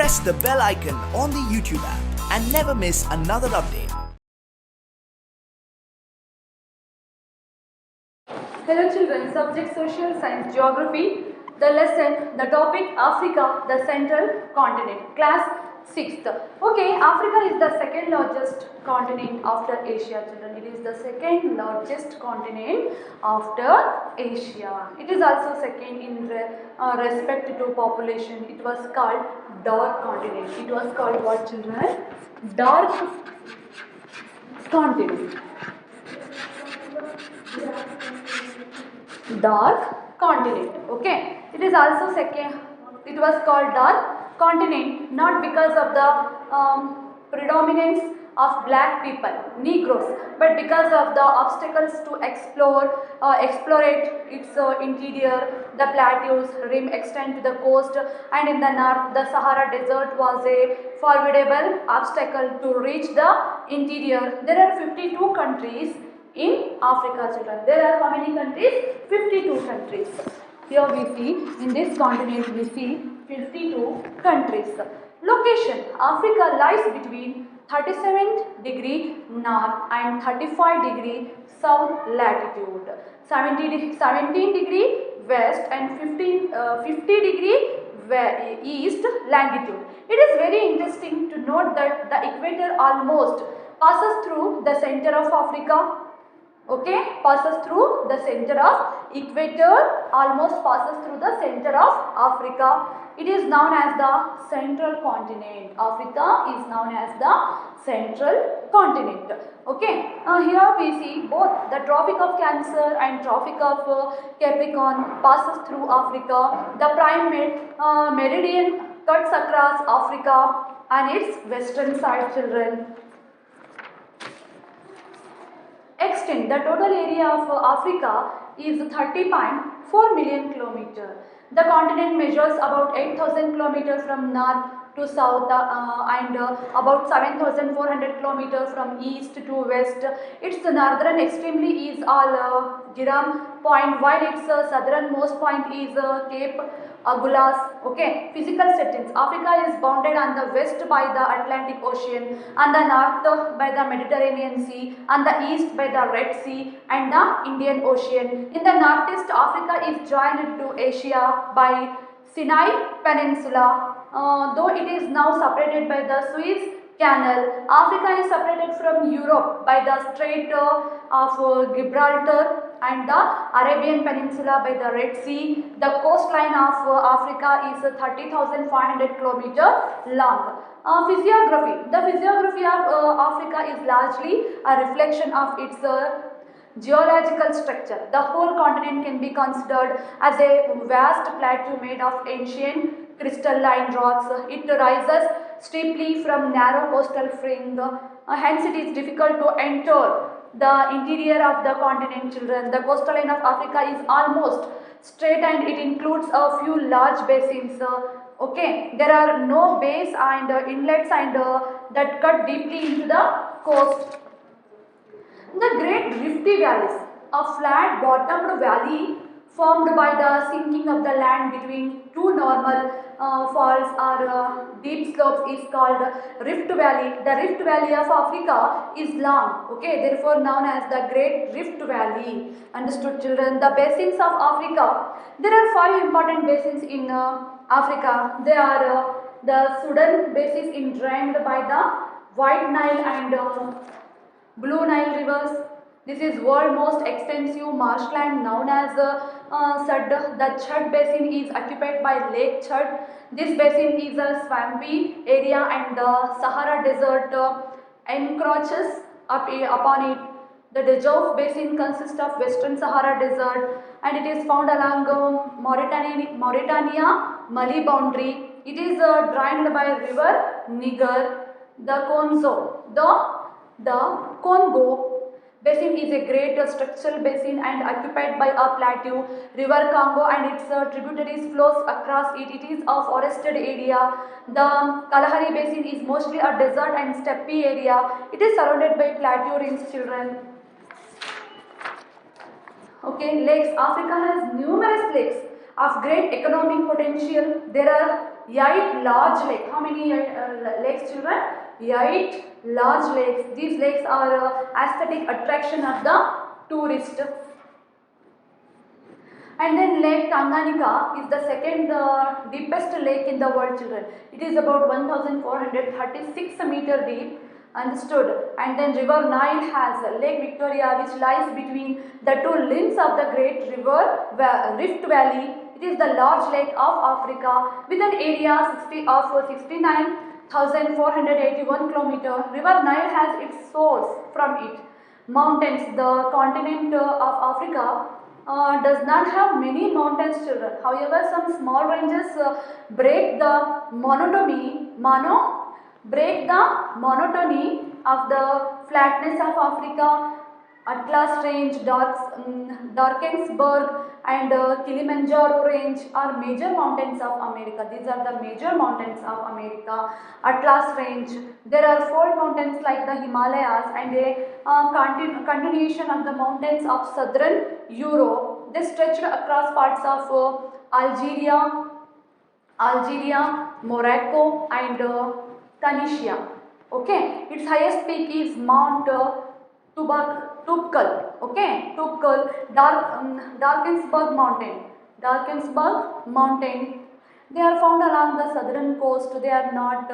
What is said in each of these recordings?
press the bell icon on the YouTube app and never miss another update. Hello children, subject social science geography, the lesson, the topic Africa, the central continent, class 6th. Okay, Africa is the second largest continent after Asia children. It is the second largest continent after Asia. It is also second in respect to population. It was called dark continent. It was called what children? Dark continent. Dark continent. Okay, it is also second. It was called dark continent not because of the predominance of black people, Negroes, but because of the obstacles to explore its interior. The plateaus rim extend to the coast, and in the north, the Sahara Desert was a formidable obstacle to reach the interior. There are 52 countries in Africa children. There are how many countries? 52 countries. Here we see, in this continent we see 52 countries. Location, Africa lies between 37 degree north and 35 degree south latitude, 17 degree west and 50 degree east longitude. It is very interesting to note that the equator almost passes through the center of Africa. Okay, passes through the center of equator, almost passes through the center of Africa. It is known as the central continent. Africa is known as the central continent. Okay, here we see both the Tropic of Cancer and Tropic of Capricorn passes through Africa. The prime meridian cuts across Africa and its western side children. Extent, the total area of Africa is 30.4 million kilometers. The continent measures about 8,000 kilometers from north to south and about 7,400 kilometers from east to west. Its northern extremely is all Giram Point, while its southernmost point is Cape Agulhas. Okay, physical settings. Africa is bounded on the west by the Atlantic Ocean, on the north by the Mediterranean Sea, on the east by the Red Sea and the Indian Ocean. In the northeast, Africa is joined to Asia by Sinai Peninsula. Though it is now separated by the Suez Canal, Africa is separated from Europe by the Strait of Gibraltar and the Arabian Peninsula by the Red Sea. The coastline of Africa is 30,500 km long. Physiography. The physiography of Africa is largely a reflection of its geological structure. The whole continent can be considered as a vast plateau made of ancient crystalline rocks. It rises steeply from narrow coastal fringe. Hence it is difficult to enter the interior of the continent children. The coastline of Africa is almost straight and it includes a few large basins. Okay, there are no bays and inlets and that cut deeply into the coast. The Great Rifty Valleys, a flat bottomed valley formed by the sinking of the land between two normal falls or deep slopes, is called Rift Valley. The Rift Valley of Africa is long, okay, therefore known as the Great Rift Valley. Understood children? The basins of Africa. There are 5 important basins in Africa. They are the Sudan basin is drained by the White Nile and Blue Nile rivers. This is world most extensive marshland known as Chad. The Chad basin is occupied by Lake Chad. This basin is a swampy area and the Sahara Desert encroaches upon it. The Djouf basin consists of Western Sahara Desert and it is found along Mauritania-Mali boundary. It is drained by river Niger. The Congo basin is a great structural basin and occupied by a plateau. River Congo and its tributaries flows across it. It is a forested area. The Kalahari basin is mostly a desert and steppe area. It is surrounded by plateau range children. Okay, lakes. Africa has numerous lakes of great economic potential. There are 8 large lakes. How many lakes, children? 8 large lakes. These lakes are aesthetic attraction of the tourist. And then Lake Tanganyika is the second deepest lake in the world, children. It is about 1436 meter deep, understood. And then River Nile has Lake Victoria, which lies between the two limbs of the great river Rift Valley. It is the large lake of Africa with an area of 69,481 kilometers. River Nile has its source from it. Mountains. The continent of Africa does not have many mountains, children. However, some small ranges break the monotony of the flatness of Africa. Atlas Range, Darkensburg and Kilimanjaro Range are major mountains of America. These are the major mountains of America. Atlas Range. There are four mountains like the Himalayas and a continuation of the mountains of southern Europe. They stretched across parts of Algeria, Morocco and Tunisia. Okay, its highest peak is Mount Toubkal. Okay, Toubkal, Darkensburg Mountain. They are found along the southern coast. They are not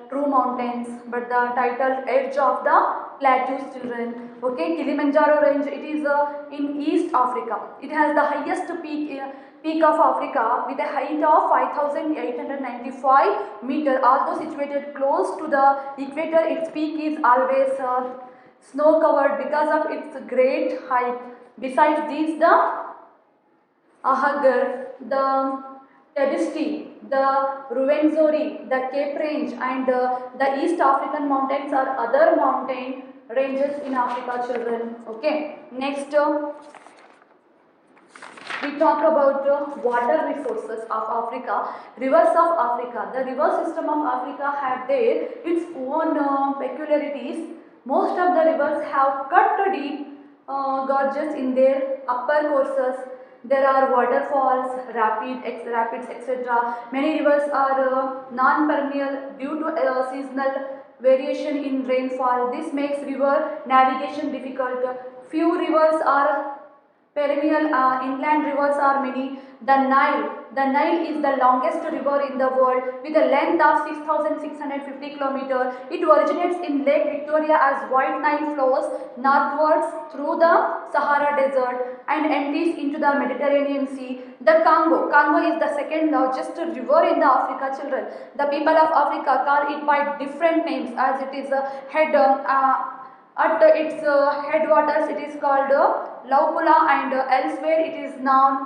true mountains, but the titled edge of the plateaus, children. Okay, Kilimanjaro range. It is in East Africa. It has the highest peak of Africa with a height of 5,895 meter. Although situated close to the equator, its peak is always snow covered because of its great height. Besides these, the Ahagar, the Tebesti, the Ruwenzori, the Cape Range and the East African mountains are other mountain ranges in Africa, children. Okay, next we talk about water resources of Africa, rivers of Africa. The river system of Africa have there its own peculiarities. Most of the rivers have cut deep gorges in their upper courses. There are waterfalls, rapids, etc. Many rivers are non-perennial due to seasonal variation in rainfall. This makes river navigation difficult. Few rivers are perennial. Inland rivers are many. The Nile is the longest river in the world with a length of 6,650 kilometers. It originates in Lake Victoria as White Nile flows northwards through the Sahara Desert and empties into the Mediterranean Sea. The Congo is the second largest river in the Africa, children. The people of Africa call it by different names as it is at its headwaters it is called Laupula and elsewhere it is known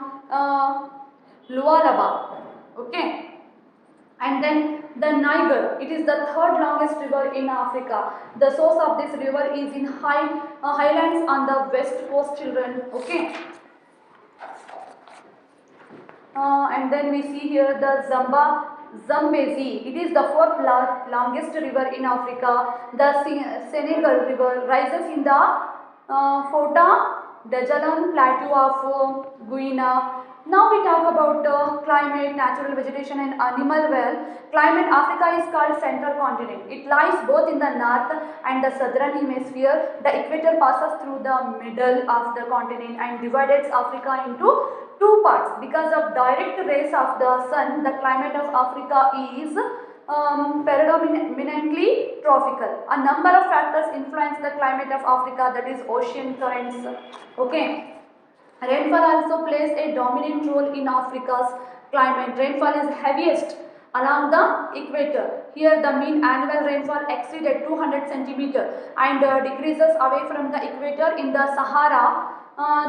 Lualaba. Okay. And then the Niger, it is the third longest river in Africa. The source of this river is in highlands on the west coast, children. Okay. And then we see here the Zambezi. It is the fourth longest river in Africa. The Senegal River rises in the Fouta Djallon Plateau of Guyana. Now we talk about climate, natural vegetation and animal wealth. Climate. Africa is called central continent. It lies both in the north and the southern hemisphere. The equator passes through the middle of the continent and divides Africa into two parts. Because of direct rays of the sun, the climate of Africa is predominantly tropical. A number of factors influence the climate of Africa, that is ocean currents. Okay. Rainfall also plays a dominant role in Africa's climate. Rainfall is heaviest along the equator. Here the mean annual rainfall exceeded 200 centimeters and decreases away from the equator in the Sahara,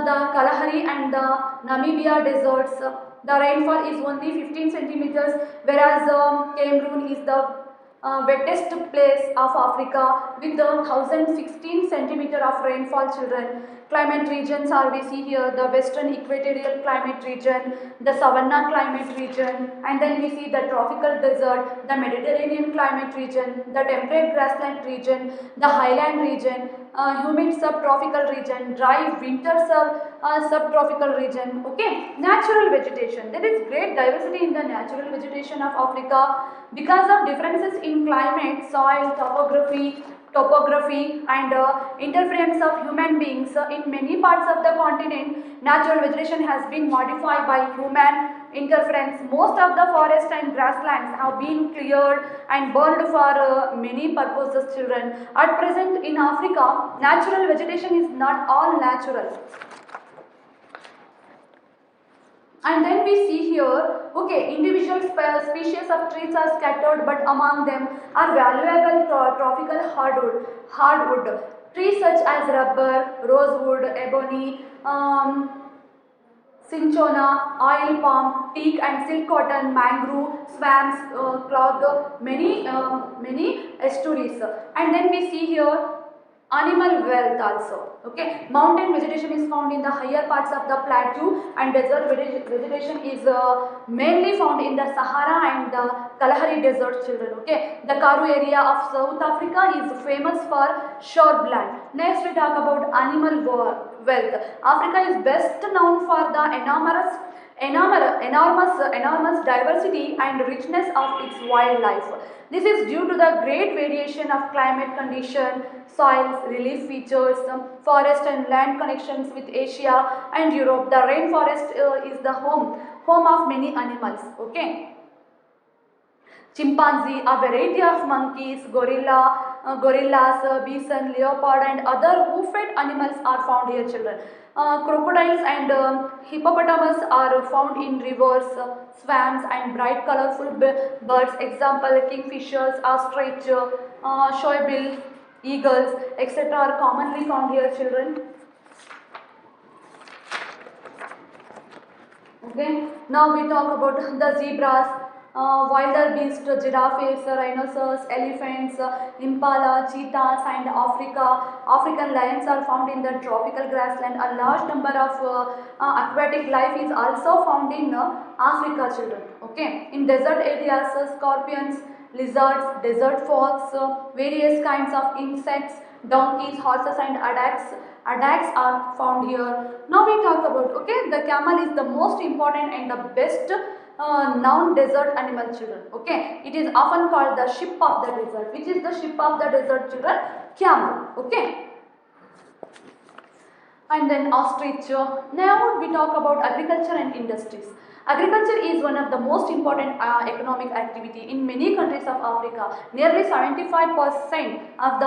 the Kalahari and the Namibia deserts. The rainfall is only 15 centimeters, whereas Cameroon is the wettest place of Africa with the 1016 centimeter of rainfall, children. Climate regions are we see here the western equatorial climate region, the savanna climate region, and then we see the tropical desert, the Mediterranean climate region, the temperate grassland region, the highland region, humid subtropical region, dry winter subtropical region. Okay, natural vegetation. There is great diversity in the natural vegetation of Africa because of differences in climate, soil, topography and interference of human beings. In many parts of the continent, natural vegetation has been modified by human interference. Most of the forest and grasslands have been cleared and burned for many purposes, children. At present in Africa, natural vegetation is not all natural. And then we see here, okay, individual species of trees are scattered, but among them are valuable tropical hardwood. Trees such as rubber, rosewood, ebony, cinchona, oil palm, teak and silk cotton, mangrove, swamps, cloth, many estuaries. And then we see here animal wealth also. Okay, mountain vegetation is found in the higher parts of the plateau, and desert vegetation is mainly found in the Sahara and the Kalahari desert, children. Okay, the Karoo area of South Africa is famous for shrubland. Next we talk about animal wealth. Africa is best known for the enormous diversity and richness of its wildlife. This is due to the great variation of climate condition, soils, relief features, forest and land connections with Asia and Europe. The rainforest is the home of many animals. Okay. Chimpanzee, a variety of monkeys, gorillas, bison, leopard and other hoof-fed animals are found here, children. Crocodiles and hippopotamus are found in rivers, swamps and bright colorful birds. Example, kingfishers, ostrich, shoebill, eagles, etc. are commonly found here, children. Okay, now we talk about the zebras. Wilder beasts, giraffes, rhinoceros, elephants, impala, cheetahs and African lions are found in the tropical grassland. A large number of aquatic life is also found in Africa, children. Okay, in desert areas, scorpions, lizards, desert fox, various kinds of insects, donkeys, horses and adaks are found here. Now we talk about, okay, the camel is the most important and the best known desert animal, children. Okay, it is often called the ship of the desert. Which is the ship of the desert, children? Camel. Okay, and then ostrich. Now we talk about agriculture and industries. Agriculture is one of the most important economic activity in many countries of Africa. Nearly 75% of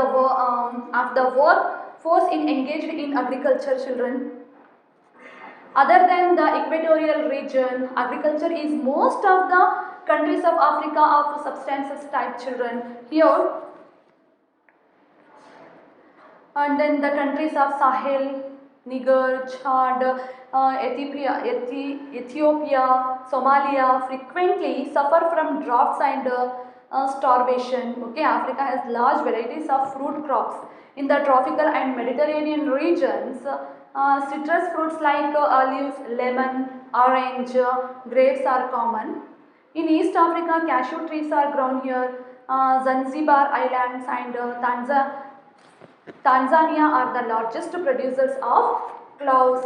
the workforce is engaged in agriculture, children. Other than the equatorial region, agriculture is most of the countries of Africa of subsistence type, children. Here, and then the countries of Sahel, Niger, Chad, Ethiopia, Somalia frequently suffer from droughts and starvation. Okay, Africa has large varieties of fruit crops. In the tropical and Mediterranean regions, citrus fruits like olives, lemon, orange, grapes are common. In East Africa, cashew trees are grown here. Zanzibar Islands and Tanzania are the largest producers of cloves.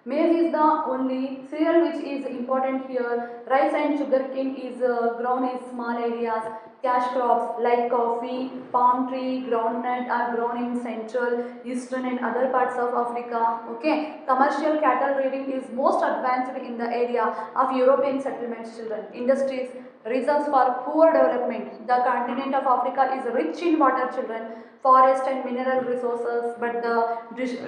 Maize is the only cereal which is important here. Rice and sugarcane is grown in small areas. Cash crops like coffee, palm tree, groundnut are grown in central, eastern and other parts of Africa. Okay, commercial cattle rearing is most advanced in the area of European settlements, children. Industries, reasons for poor development. The continent of Africa is rich in water, children, forest and mineral resources, but the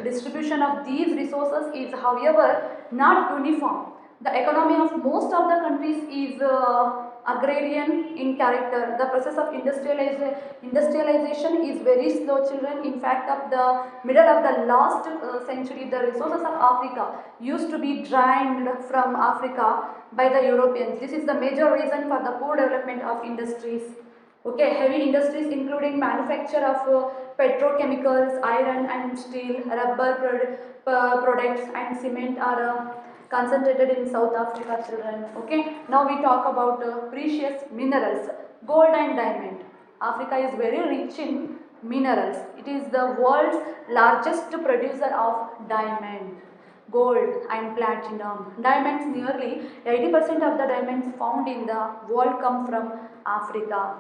distribution of these resources is, however, not uniform. The economy of most of the countries is agrarian in character. The process of industrialization is very slow, children. In fact, of the middle of the last century, the resources of Africa used to be drained from Africa by the Europeans. This is the major reason for the poor development of industries. Okay, heavy industries including manufacture of petrochemicals, iron and steel, rubber products and cement are concentrated in South Africa, children. Okay, now we talk about precious minerals, gold and diamond. Africa is very rich in minerals. It is the world's largest producer of diamond, gold and platinum. Diamonds, nearly 80% of the diamonds found in the world come from Africa.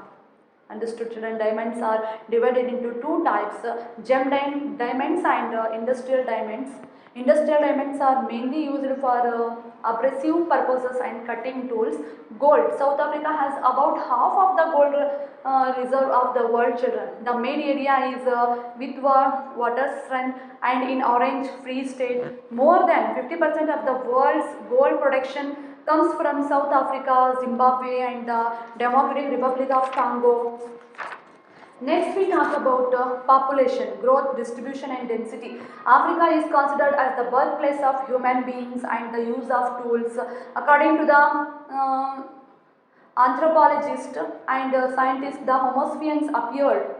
Understood, children? Diamonds are divided into two types, diamonds and industrial diamonds. Industrial diamonds are mainly used for abrasive purposes and cutting tools. Gold, South Africa has about half of the gold reserve of the world, children. The main area is Witwa, Waterfront and in Orange Free State. More than 50% of the world's gold production comes from South Africa, Zimbabwe and the Democratic Republic of Congo. Next we talk about population, growth, distribution and density. Africa is considered as the birthplace of human beings and the use of tools. According to the anthropologist and scientist, the Homo sapiens appeared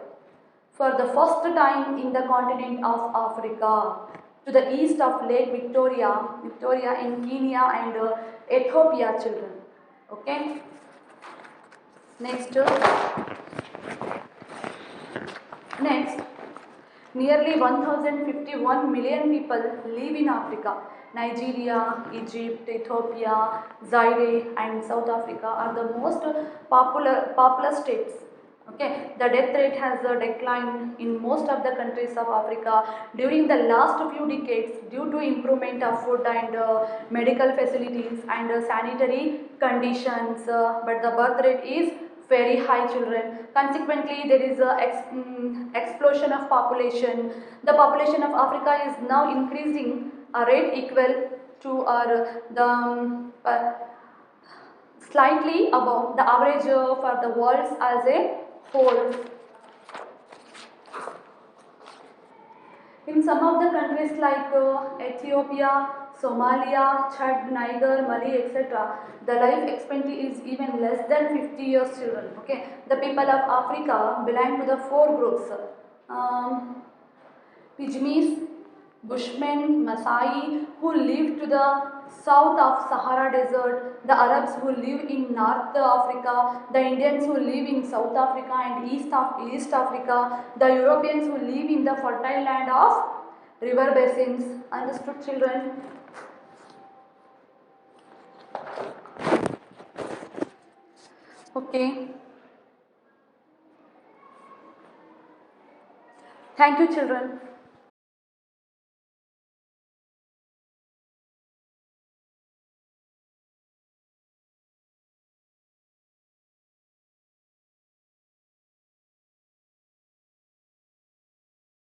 for the first time in the continent of Africa to the east of Lake Victoria in Kenya and Ethiopia, children. Okay. Next, nearly 1051 million people live in Africa. Nigeria, Egypt, Ethiopia, Zaire and South Africa are the most populous states. Okay, the death rate has declined in most of the countries of Africa during the last few decades due to improvement of food and medical facilities and sanitary conditions, but the birth rate is very high, children. Consequently, there is a explosion of population. The population of Africa is now increasing a rate equal to slightly above the average for the world as a whole. In some of the countries like Ethiopia, Somalia, Chad, Niger, Mali, etc., the life expectancy is even less than 50 years, children. Okay, the people of Africa belong to the four groups: Pygmies, Bushmen, Masai, who live to the south of Sahara Desert, the Arabs who live in North Africa, the Indians who live in South Africa and East Africa, the Europeans who live in the fertile land of river basins. Understood, children? Okay. Thank you, children.